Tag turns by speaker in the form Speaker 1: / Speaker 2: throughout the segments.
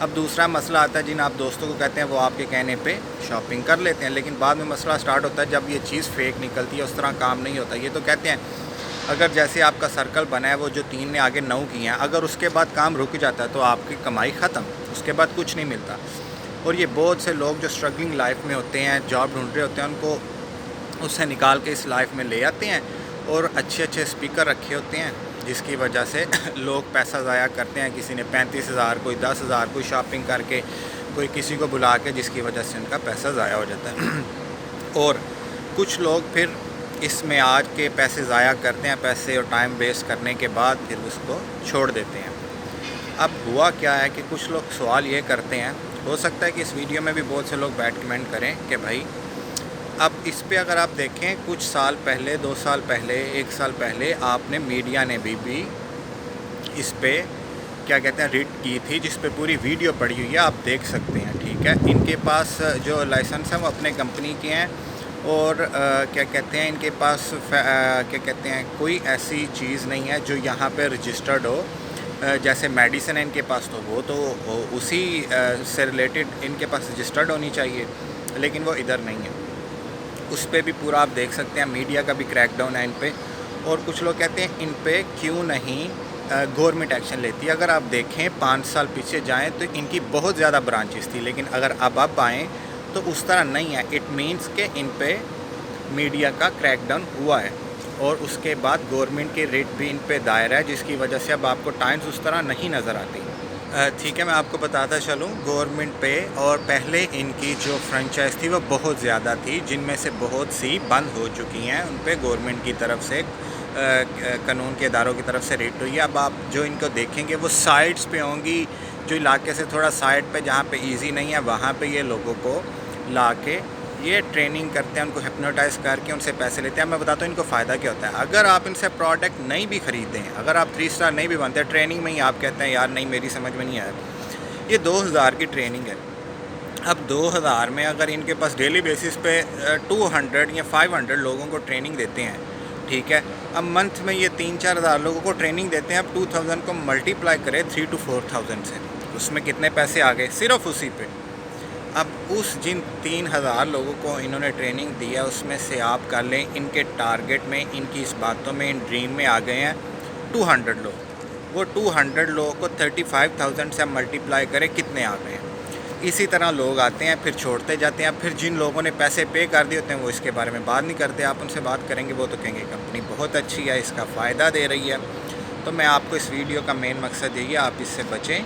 Speaker 1: اب دوسرا مسئلہ آتا ہے جن آپ دوستوں کو کہتے ہیں وہ آپ کے کہنے پہ شاپنگ کر لیتے ہیں، لیکن بعد میں مسئلہ سٹارٹ ہوتا ہے جب یہ چیز فیک نکلتی ہے، اس طرح کام نہیں ہوتا۔ یہ تو کہتے ہیں اگر جیسے آپ کا سرکل بنا ہے وہ جو 3 نے آگے 9 کی ہیں، اگر اس کے بعد کام رک جاتا ہے تو آپ کی کمائی ختم، اس کے بعد کچھ نہیں ملتا۔ اور یہ بہت سے لوگ جو اسٹرگلنگ لائف میں ہوتے ہیں، جاب ڈھونڈ رہے ہوتے ہیں، ان کو اس سے نکال کے اس لائف میں لے آتے ہیں، اور اچھے اچھے اسپیکر رکھے ہوتے ہیں جس کی وجہ سے لوگ پیسہ ضائع کرتے ہیں۔ کسی نے 35,000، کوئی 10,000، کوئی شاپنگ کر کے، کوئی کسی کو بلا کے، جس کی وجہ سے ان کا پیسہ ضائع ہو جاتا ہے۔ اور کچھ لوگ پھر اس میں آج کے پیسے ضائع کرتے ہیں، پیسے اور ٹائم ویسٹ کرنے کے بعد پھر اس کو چھوڑ دیتے ہیں۔ اب ہوا کیا ہے کہ کچھ لوگ سوال یہ کرتے ہیں، ہو سکتا ہے کہ اس ویڈیو میں بھی بہت سے لوگ بیٹھ کمنٹ کریں کہ بھائی اب اس پہ اگر آپ دیکھیں کچھ سال پہلے، 2 سال پہلے، 1 سال پہلے آپ نے میڈیا نے بھی اس پہ کیا کہتے ہیں ریٹ کی تھی، جس پہ پوری ویڈیو پڑی ہوئی ہے، آپ دیکھ سکتے ہیں، ٹھیک ہے۔ ان کے پاس جو لائسنس ہیں وہ اپنے کمپنی کے ہیں، اور کیا کہتے ہیں ان کے پاس کیا کہتے ہیں کوئی ایسی چیز نہیں ہے جو یہاں پہ رجسٹرڈ ہو، جیسے میڈیسن ہے ان کے پاس تو وہ تو اسی سے ریلیٹڈ ان کے پاس رجسٹرڈ ہونی چاہیے، لیکن وہ ادھر نہیں ہے۔ اس پہ بھی پورا آپ دیکھ سکتے ہیں، میڈیا کا بھی کریک ڈاؤن ہے ان پہ۔ اور کچھ لوگ کہتے ہیں ان پہ کیوں نہیں گورنمنٹ ایکشن لیتی ہے۔ اگر آپ دیکھیں 5 سال پیچھے جائیں تو ان کی بہت زیادہ برانچز تھی، لیکن اگر اب آئیں تو اس طرح نہیں ہے۔ اٹ مینس کہ ان پہ میڈیا کا کریک ڈاؤن ہوا ہے، اور اس کے بعد گورنمنٹ کی ریٹ بھی ان پہ دائر ہے، جس کی وجہ سے اب آپ کو ٹائمز اس طرح نہیں نظر آتی۔ ٹھیک ہے، میں آپ کو بتاتا چلوں گورنمنٹ پہ، اور پہلے ان کی جو فرنچائز تھی وہ بہت زیادہ تھی، جن میں سے بہت سی بند ہو چکی ہیں۔ ان پہ گورنمنٹ کی طرف سے قانون کے اداروں کی طرف سے ریٹ ہوئی ہے۔ اب آپ جو ان کو دیکھیں گے وہ سائٹس پہ ہوں گی، جو علاقے سے تھوڑا سائٹ پہ جہاں پہ ایزی نہیں ہے وہاں پہ یہ لوگوں کو لا کے یہ ٹریننگ کرتے ہیں، ان کو ہپنوٹائز کر کے ان سے پیسے لیتے ہیں۔ میں بتاتا ہوں ان کو فائدہ کیا ہوتا ہے۔ اگر آپ ان سے پروڈکٹ نہیں بھی خریدیں، اگر آپ 3 اسٹار نہیں بھی بنتے، ٹریننگ میں ہی آپ کہتے ہیں یار نہیں میری سمجھ میں نہیں آیا، یہ 2,000 کی ٹریننگ ہے۔ اب 2,000 میں اگر ان کے پاس ڈیلی بیسس پہ 200 یا 500 لوگوں کو ٹریننگ دیتے ہیں، ٹھیک ہے، اب منتھ میں یہ 3-4 ہزار لوگوں کو ٹریننگ دیتے ہیں۔ اب 2,000 کو ملٹیپلائی کرے 3 to 4,000 سے، اس میں کتنے پیسے آ گئے صرف اسی پہ۔ اب اس جن 3,000 لوگوں کو انہوں نے ٹریننگ دیا، اس میں سے آپ کر لیں ان کے ٹارگٹ میں، ان کی اس باتوں میں، ان ڈریم میں آ گئے ہیں 200 لوگ۔ وہ 200 لوگوں کو 35,000 سے ملٹیپلائی کرے کتنے آ گئے ہیں۔ اسی طرح لوگ آتے ہیں پھر چھوڑتے جاتے ہیں۔ پھر جن لوگوں نے پیسے پے کر دیے ہوتے ہیں وہ اس کے بارے میں بات نہیں کرتے۔ آپ ان سے بات کریں گے وہ تو کہیں گے کمپنی بہت اچھی ہے، اس کا فائدہ دے رہی ہے۔ تو میں آپ کو اس ویڈیو کا مین مقصد یہی ہے آپ اس سے بچیں۔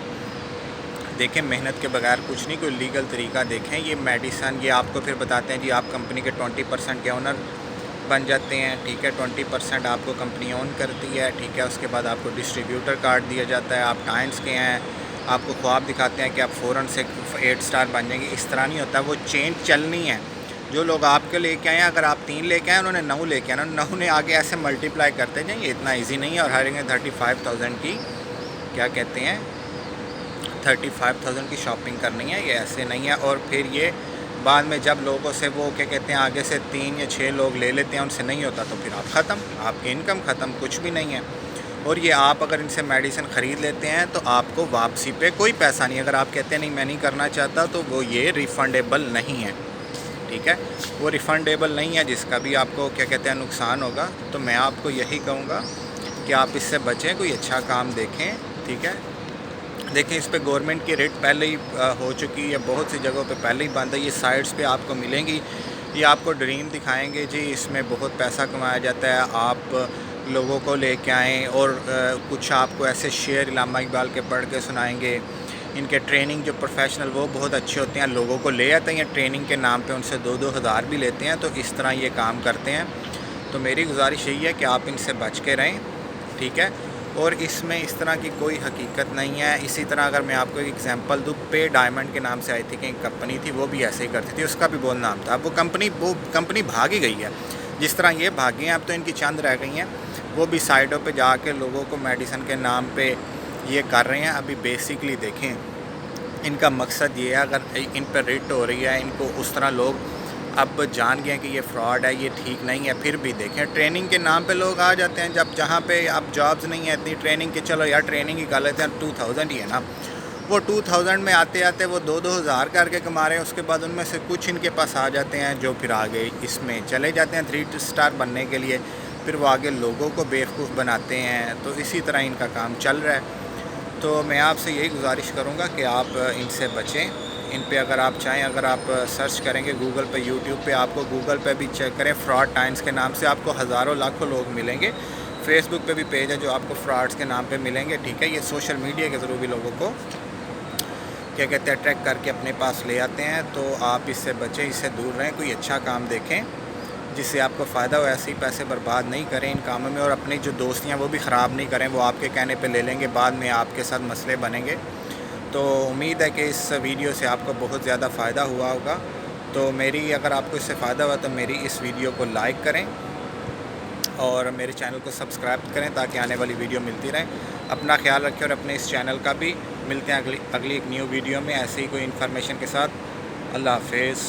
Speaker 1: دیکھیں محنت کے بغیر کچھ نہیں، کوئی لیگل طریقہ دیکھیں۔ یہ میڈیسن یہ آپ کو پھر بتاتے ہیں جی آپ کمپنی کے 20% کے اونر بن جاتے ہیں، ٹھیک ہے، 20% آپ کو کمپنی اون کرتی ہے، ٹھیک ہے۔ اس کے بعد آپ کو ڈسٹریبیوٹر کارڈ دیا جاتا ہے، آپ ٹائمز کے ہیں، آپ کو خواب دکھاتے ہیں کہ آپ فوراً سے 8 اسٹار بن جائیں گے۔ اس طرح نہیں ہوتا، وہ چینج چلنی ہے۔ جو لوگ آپ کے لے کے آئے ہیں، اگر آپ 3 لے کے آئے انہوں نے 9 لے کے آنا، 9 نے آگے ایسے ملٹیپلائی کرتے جائیں، یہ اتنا ایزی نہیں ہے۔ اور ہر 35,000 کی کیا کہتے ہیں 35,000 کی شاپنگ کرنی ہے، یہ ایسے نہیں ہے۔ اور پھر یہ بعد میں جب لوگوں سے وہ کیا کہتے ہیں آگے سے 3 یا 6 لوگ لے لیتے ہیں، ان سے نہیں ہوتا تو پھر آپ ختم، آپ کی انکم ختم، کچھ بھی نہیں ہے۔ اور یہ آپ اگر ان سے میڈیسن خرید لیتے ہیں تو آپ کو واپسی پہ کوئی پیسہ نہیں۔ اگر آپ کہتے ہیں نہیں میں نہیں کرنا چاہتا تو وہ یہ ریفنڈیبل نہیں ہے، ٹھیک ہے، وہ ریفنڈیبل نہیں ہے، جس کا بھی آپ کو کیا کہتے ہیں نقصان ہوگا۔ تو میں آپ کو یہی کہوں گا کہ آپ اس سے بچیں، کوئی اچھا کام دیکھیں، ٹھیک ہے۔ دیکھیں اس پہ گورنمنٹ کی ریٹ پہلے ہی ہو چکی ہے، بہت سی جگہوں پہ پہلے ہی بند ہے۔ یہ سائٹس پہ آپ کو ملیں گی، یہ آپ کو ڈریم دکھائیں گے جی اس میں بہت پیسہ کمایا جاتا ہے، آپ لوگوں کو لے کے آئیں، اور کچھ آپ کو ایسے شعر علامہ اقبال کے پڑھ کے سنائیں گے۔ ان کے ٹریننگ جو پروفیشنل وہ بہت اچھے ہوتے ہیں، لوگوں کو لے آتے ہیں ٹریننگ کے نام پہ، ان سے 2-2 ہزار بھی لیتے ہیں، تو اس طرح یہ کام کرتے ہیں۔ تو میری گزارش یہی ہے کہ آپ ان سے بچ کے رہیں، ٹھیک ہے۔ اور اس میں اس طرح کی کوئی حقیقت نہیں ہے۔ اسی طرح اگر میں آپ کو ایک ایگزامپل دوں، پے ڈائمنڈ کے نام سے آئی تھی کہ ایک کمپنی تھی، وہ بھی ایسے ہی کرتی تھی، اس کا بھی بہت نام تھا۔ اب وہ کمپنی بھاگ ہی گئی ہے، جس طرح یہ بھاگی ہیں اب تو ان کی چند رہ گئی ہیں، وہ بھی سائٹوں پہ جا کے لوگوں کو میڈیسن کے نام پہ یہ کر رہے ہیں۔ ابھی بیسکلی دیکھیں ان کا مقصد یہ ہے، اگر ان پہ ریٹ ہو رہی ہے، ان کو اس طرح لوگ اب جان گئے کہ یہ فراڈ ہے، یہ ٹھیک نہیں ہے، پھر بھی دیکھیں ٹریننگ کے نام پہ لوگ آ جاتے ہیں، جب جہاں پہ اب جابز نہیں ہے اتنی ٹریننگ کے، چلو یار ٹریننگ ہی کر لیتے ہیں، 2,000 ہی ہے نا، وہ 2000 میں آتے آتے وہ 2-2 ہزار کر کے کما رہے ہیں. اس کے بعد ان میں سے کچھ ان کے پاس آ جاتے ہیں جو پھر آگے اس میں چلے جاتے ہیں 3 اسٹار بننے کے لیے. پھر وہ آگے لوگوں کو بیوقوف بناتے ہیں. تو اسی طرح ان کا کام چل رہا ہے. تو میں آپ سے یہی گزارش کروں گا کہ آپ ان سے بچیں. ان پہ اگر آپ چاہیں، اگر آپ سرچ کریں گے گوگل پہ، یوٹیوب پہ، آپ کو گوگل پہ بھی چیک کریں فراڈ ٹائمز کے نام سے، آپ کو ہزاروں لاکھوں لوگ ملیں گے. فیس بک پہ بھی پیج ہے جو آپ کو فراڈز کے نام پہ ملیں گے. ٹھیک ہے، یہ سوشل میڈیا کے ذریعے بھی لوگوں کو کیا کہتے ہیں اٹریکٹ کر کے اپنے پاس لے آتے ہیں. تو آپ اس سے بچیں، اس سے دور رہیں. کوئی اچھا کام دیکھیں جس سے آپ کو فائدہ ہو. ایسے ہی پیسے برباد نہیں کریں ان کاموں میں، اور اپنی جو دوستیاں وہ بھی خراب نہیں کریں. وہ آپ کے کہنے پہ لے لیں گے، بعد میں آپ کے ساتھ مسئلے بنیں گے. تو امید ہے کہ اس ویڈیو سے آپ کو بہت زیادہ فائدہ ہوا ہوگا. تو اگر آپ کو اس سے فائدہ ہوا تو میری اس ویڈیو کو لائک کریں اور میرے چینل کو سبسکرائب کریں تاکہ آنے والی ویڈیو ملتی رہیں. اپنا خیال رکھیں اور اپنے اس چینل کا بھی. ملتے ہیں اگلی ایک نیو ویڈیو میں ایسے ہی کوئی انفارمیشن کے ساتھ. اللہ حافظ.